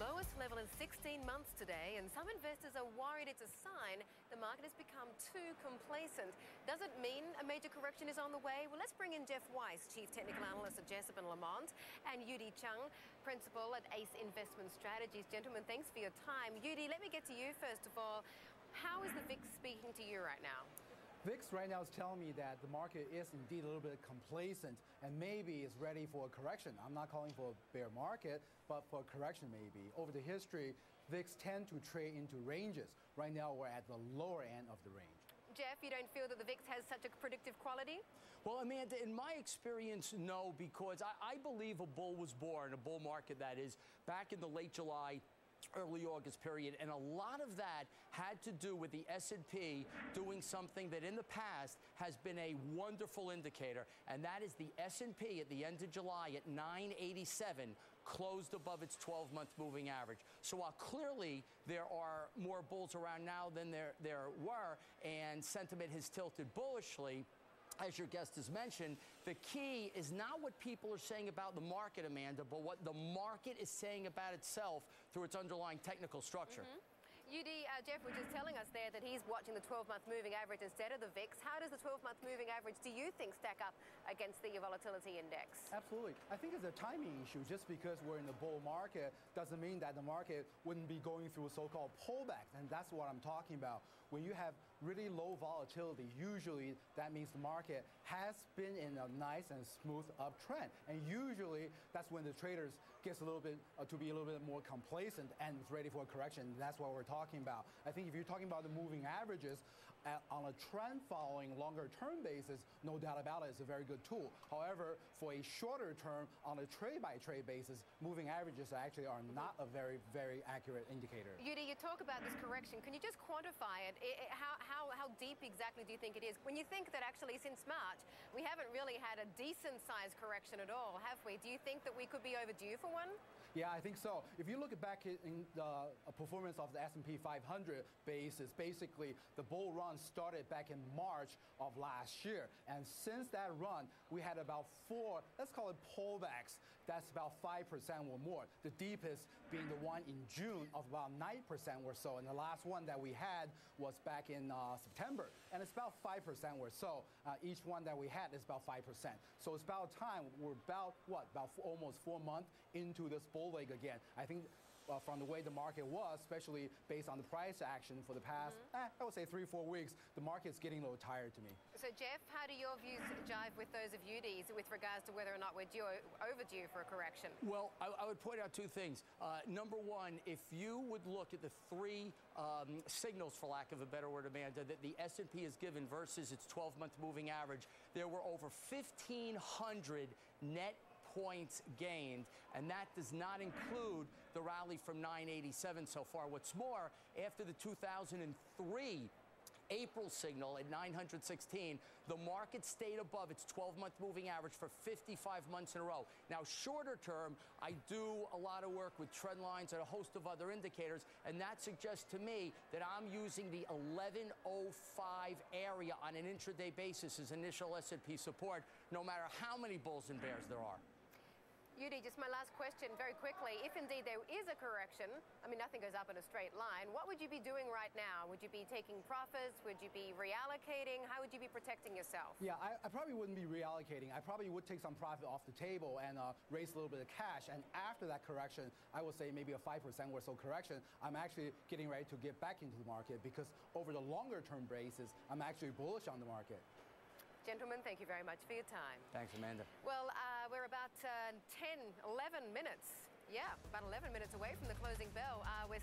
lowest level in 16 months today, and some investors are worried it's a sign the market has become too complacent. Does it mean a major correction is on the way? Well, let's bring in Jeff Weiss, Chief Technical Analyst at Jessup and Lamont, and Yudi Chung, Principal at Ace Investment Strategies. Gentlemen, thanks for your time. Yudi, let me get to you first of all. How is the VIX speaking to you right now? VIX right now is telling me that the market is indeed a little bit complacent and maybe is ready for a correction. I'm not calling for a bear market, but for a correction maybe. Over the history, VIX tend to trade into ranges. Right now, we're at the lower end of the range. Jeff, you don't feel that the VIX has such a predictive quality? Well, Amanda, in my experience, no, because I believe a bull was born, a bull market that is, back in the late July, early August period, and a lot of that had to do with the S&P doing something that in the past has been a wonderful indicator, and that is the S&P at the end of July at 987 closed above its 12-month moving average. So while clearly there are more bulls around now than there were, and sentiment has tilted bullishly, as your guest has mentioned, the key is not what people are saying about the market, Amanda, but what the market is saying about itself through its underlying technical structure. Yudi, Jeff was just telling us there that he's watching the 12-month moving average instead of the VIX. How does the 12-month moving average, do you think, stack up against the volatility index? Absolutely. I think it's a timing issue. Just because we're in the bull market doesn't mean that the market wouldn't be going through a so-called pullback, and that's what I'm talking about. When you have really low volatility, usually that means the market has been in a nice and smooth uptrend, and usually that's when the traders gets a little bit to be a little bit more complacent and is ready for a correction. That's what we're talking about. I think if you're talking about the moving averages on a trend following longer term basis, no doubt about it, it's a very good tool. However, for a shorter term on a trade by trade basis, moving averages actually are not a very, very accurate indicator. Yudi, you talk about this correction. Can you just quantify it? How deep exactly do you think it is? When you think that actually since March, we haven't really had a decent sized correction at all, have we? Do you think that we could be overdue for one? Yeah, I think so. If you look back in the performance of the S&P 500 basis, basically the bull run started back in March of last year. And since that run, we had about 4, let's call it pullbacks. That's about 5% or more. The deepest being the one in June of about 9% or so. And the last one that we had was back in September. And it's about 5% or so. Each one that we had is about 5%. So it's about time. We're about, almost 4 months into this bull leg again. I think from the way the market was, especially based on the price action for the past, I would say 3-4 weeks, the market's getting a little tired to me. So, Jeff, how do your views jive with those of Yudi's with regards to whether or not we're overdue for a correction? Well, I would point out 2 things. Number one, if you would look at the 3 signals, for lack of a better word, Amanda, that the S&P has given versus its 12-month moving average, there were over 1,500 net points gained, and that does not include the rally from 987 so far. What's more, after the 2003 April signal at 916, the market stayed above its 12-month moving average for 55 months in a row. Now, shorter term, I do a lot of work with trend lines and a host of other indicators, and that suggests to me that I'm using the 1105 area on an intraday basis as initial S&P support, no matter how many bulls and bears there are. Yudi, just my last question very quickly. If indeed there is a correction, I mean, nothing goes up in a straight line, what would you be doing right now? Would you be taking profits? Would you be reallocating? How would you be protecting yourself? Yeah, I probably wouldn't be reallocating. I probably would take some profit off the table and raise a little bit of cash. And after that correction, I would say maybe a 5% or so correction, I'm actually getting ready to get back into the market because over the longer term basis, I'm actually bullish on the market. Gentlemen, thank you very much for your time. Thanks, Amanda. Well, we're about 11 minutes. Yeah, about 11 minutes away from the closing bell. We're